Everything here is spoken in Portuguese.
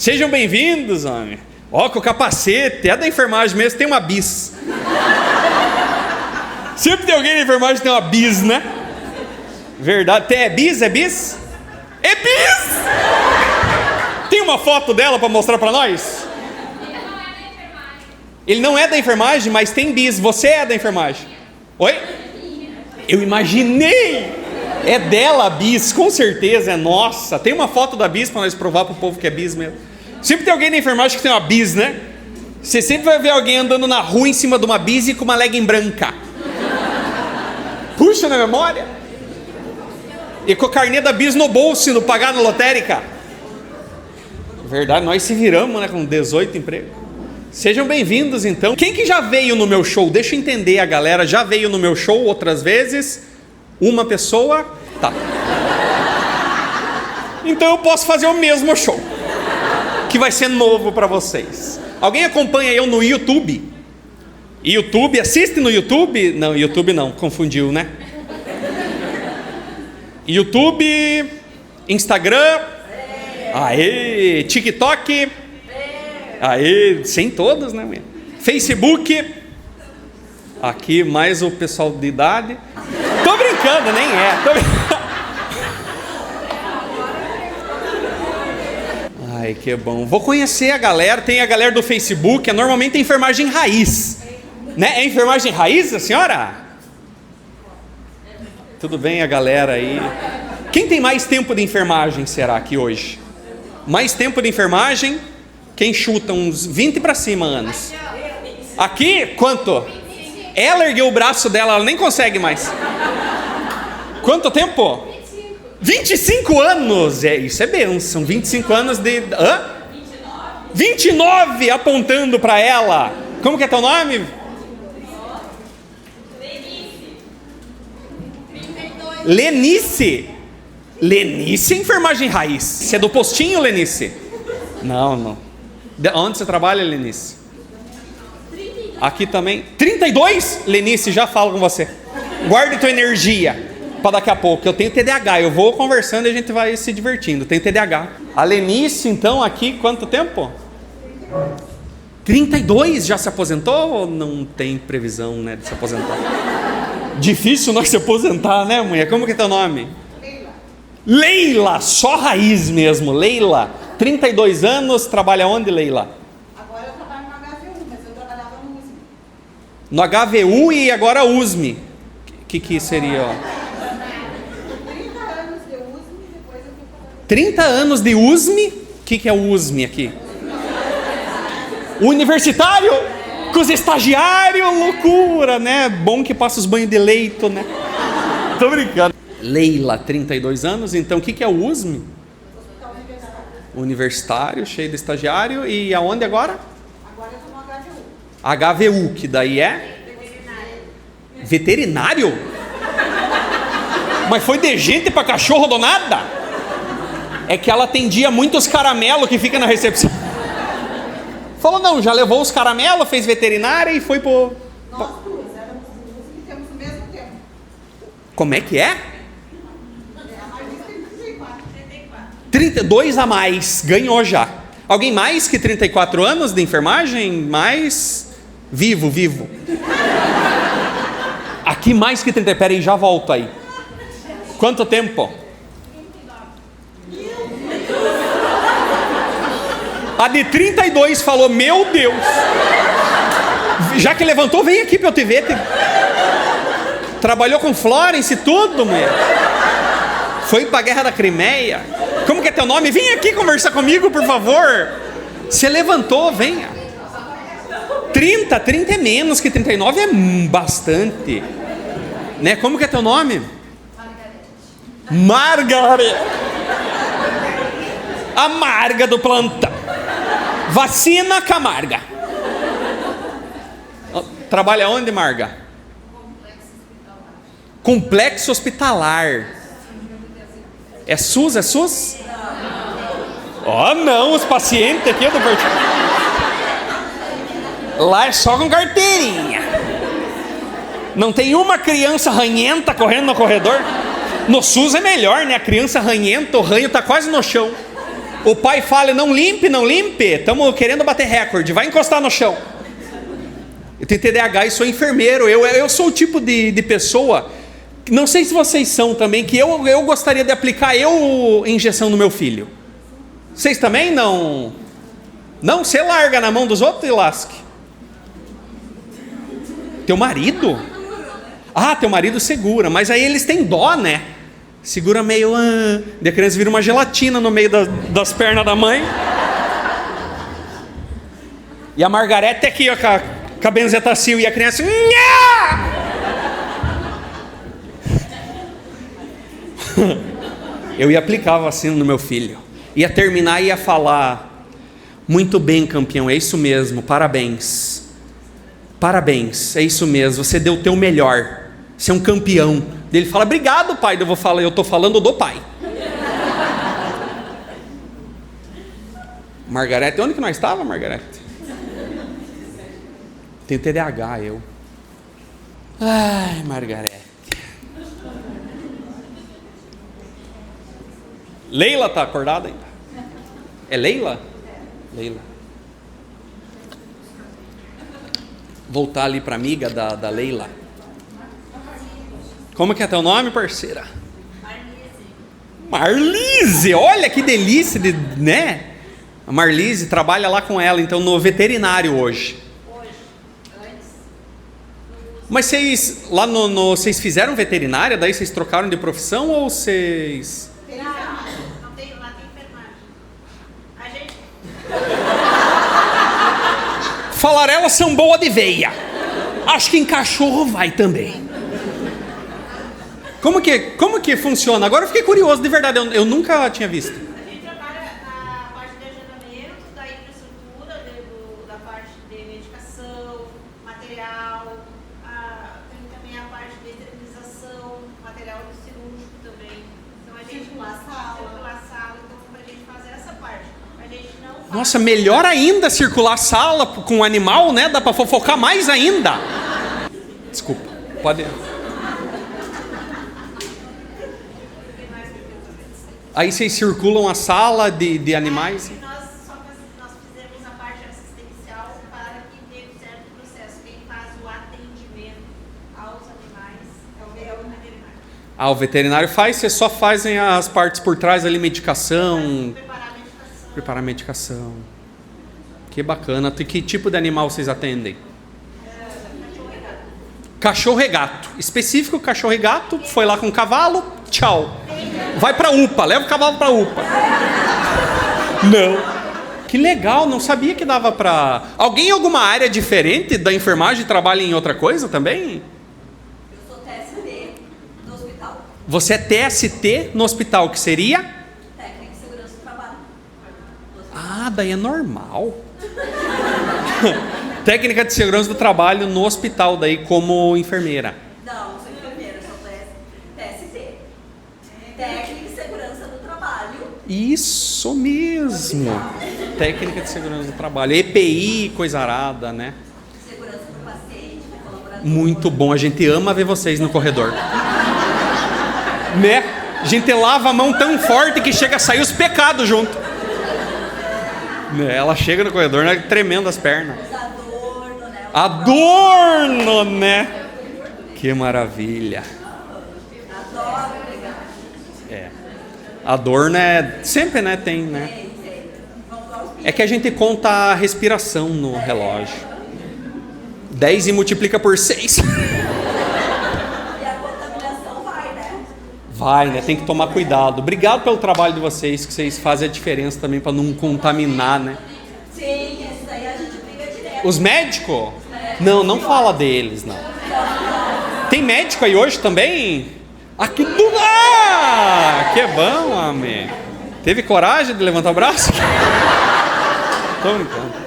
Sejam bem-vindos, homem. Ó, com o capacete, é da enfermagem mesmo, tem uma bis. Sempre tem alguém na enfermagem que tem uma bis, né? Verdade. É bis? É bis? É bis! Tem uma foto dela para mostrar para nós? Ele não é da enfermagem, mas tem bis. Você é da enfermagem. Oi? Eu imaginei. É dela a bis, com certeza, é nossa. Tem uma foto da bis para nós provar para o povo que é bis mesmo. Sempre tem alguém na enfermagem que tem uma bis, né? Você sempre vai ver alguém andando na rua em cima de uma bis e com uma legging branca. Puxa na memória. E com o carnê da bis no bolso, indo pagar na lotérica. Verdade, nós se viramos, né, com 18 empregos. Sejam bem-vindos, então. Quem que já veio no meu show? Deixa eu entender, a galera já veio no meu show outras vezes? Uma pessoa? Tá. Então eu posso fazer o mesmo show, que vai ser novo para vocês. Alguém acompanha eu no YouTube? YouTube, assiste no YouTube? Não, YouTube não, confundiu, né? YouTube, Instagram, aê, TikTok, aê, sem todos, né? Facebook, aqui mais o pessoal de idade. Tô brincando, nem é. Ai, que bom. Vou conhecer a galera. Tem a galera do Facebook, normalmente é enfermagem raiz, né? É enfermagem raiz, a senhora? Tudo bem a galera aí? Quem tem mais tempo de enfermagem será aqui hoje? Mais tempo de enfermagem? Quem chuta uns 20 para cima anos? Aqui, quanto? Ela ergueu o braço dela, ela nem consegue mais. Quanto tempo? 25 anos! Isso é bênção. 25 anos de... Hã? 29 apontando para ela. Como que é teu nome? Lenice. Lenice é enfermagem raiz. Você é do postinho, Lenice? Não. Onde você trabalha, Lenice? Aqui também. 32? Lenice, já falo com você. Guarde tua energia para daqui a pouco. Eu tenho TDAH. Eu vou conversando e a gente vai se divertindo. Tenho TDAH. A Lenice, então, aqui, quanto tempo? 32? Já se aposentou ou não tem previsão, né, de se aposentar? Difícil nós se aposentar, né, mulher? Como que é teu nome? Leila, só raiz mesmo. Leila, 32 anos, trabalha onde, Leila? Agora eu trabalho no HVU, mas eu trabalhava no USME. No HVU e agora USME. Que seria, ó? 30 anos de USME, depois eu fui trabalhar. 30 anos de USME? O que é o USME aqui? Universitário? Com os estagiários, loucura, né? Bom que passa os banhos de leito, né? Tô brincando. Leila, 32 anos, então o que é o USME? Hospital Universitário. Universitário, cheio de estagiário, e aonde agora? Agora eu estou no HVU. HVU, que daí é? Veterinário? Mas foi de gente pra cachorro do nada? É que ela atendia muitos caramelos que fica na recepção. Falou, não, já levou os caramelos, fez veterinária e foi pro... Nós duas éramos do USME e temos o mesmo tempo. Como é que é? A Marisa tem 34. 32 a mais, ganhou já. Alguém mais que 34 anos de enfermagem? Mais? Vivo. Aqui mais que 30, peraí, já volto aí. Quanto tempo? A de 32 falou, meu Deus. Já que levantou, vem aqui pra eu te ver. Trabalhou com Florence e tudo, mulher. Foi pra Guerra da Crimeia. Como que é teu nome? Vem aqui conversar comigo, por favor. Você levantou, venha. 30 é menos que 39, é bastante. Né? Como que é teu nome? Margarete. A Marga do plantão. Vacina Camarga. Trabalha onde, Marga? Complexo hospitalar. É SUS? É SUS? Oh, não, os pacientes aqui do partido. Lá é só com carteirinha. Não tem uma criança ranhenta correndo no corredor. No SUS é melhor, né? A criança ranhenta, o ranho tá quase no chão. O pai fala, não limpe, estamos querendo bater recorde, vai encostar no chão. Eu tenho TDAH e sou enfermeiro, eu sou o tipo de pessoa, não sei se vocês são também, que eu gostaria de aplicar injeção no meu filho. Vocês também não? Não, você larga na mão dos outros e lasque. Teu marido? Ah, teu marido segura, mas aí eles têm dó, né? Segura meio... E a criança vira uma gelatina no meio das pernas da mãe. E a Margarete aqui, ó, com a benzetacil, e a criança... Nha! Eu ia aplicar a vacina no meu filho. Ia terminar e ia falar... Muito bem, campeão, é isso mesmo, parabéns. Parabéns, é isso mesmo, você deu o teu melhor. Você é um campeão. Ele fala, obrigado, pai. Eu estou falando do pai. Margarete, onde que nós estávamos, Margarete? Tem TDAH, eu. Ai, Margarete. Leila está acordada ainda? É Leila? Leila. Voltar ali para a amiga da Leila. Como que é teu nome, parceira? Marlise, olha que delícia, né? A Marlise trabalha lá com ela, então, no veterinário hoje. Mas vocês, lá vocês fizeram veterinária, daí vocês trocaram de profissão ou vocês... Não tem, lá tem enfermagem. A gente... Falaram, elas são boas de veia. Acho que em cachorro vai também. Como que funciona? Agora eu fiquei curioso, de verdade, eu nunca tinha visto. A gente trabalha na parte de agendamento, da infraestrutura, da parte de medicação, material, tem também a parte de esterilização, material cirúrgico também. Então a gente circular a sala, então a gente fazer essa parte. A gente não faz... Nossa, melhor ainda circular a sala com o animal, né? Dá pra fofocar mais ainda. Desculpa, pode... Aí vocês circulam a sala de animais? Nós fizemos a parte assistencial para que dê um certo processo. Quem faz o atendimento aos animais é o veterinário. Ah, o veterinário faz, vocês só fazem as partes por trás ali, medicação. Preparar a medicação. Que bacana. Que tipo de animal vocês atendem? Cachorro e gato. Específico, cachorro e gato. Foi lá com o cavalo, tchau. Vai pra UPA, leva o cavalo pra UPA. Não. Que legal, não sabia que dava pra... Alguém em alguma área diferente da enfermagem trabalha em outra coisa também? Eu sou TST no hospital. Você é TST no hospital, que seria? Técnica de segurança do trabalho. Ah, daí é normal. Técnica de segurança do trabalho no hospital, daí como enfermeira. Não, sou enfermeira, sou TST. Técnica de segurança do trabalho. Isso mesmo. Técnica de segurança do trabalho. EPI, coisa arada, né? Segurança do paciente, do colaborador. Muito bom, a gente ama ver vocês no corredor. Né? A gente lava a mão tão forte que chega a sair os pecados junto. Né? Ela chega no corredor, né? Tremendo as pernas. Adorno, né? Adorno, né? Que maravilha. Adoro pregar. É. Adorno é... Sempre, né? Tem, né? É que a gente conta a respiração no relógio. 10 e multiplica por 6. E a contaminação vai, né? Vai, né? Tem que tomar cuidado. Obrigado pelo trabalho de vocês, que vocês fazem a diferença também para não contaminar, né? Sim, isso daí a gente briga direto. Os médicos? Não, não fala deles, não. Tem médico aí hoje também? Aqui do... Ah, que bom, amém. Teve coragem de levantar o braço? Tô brincando.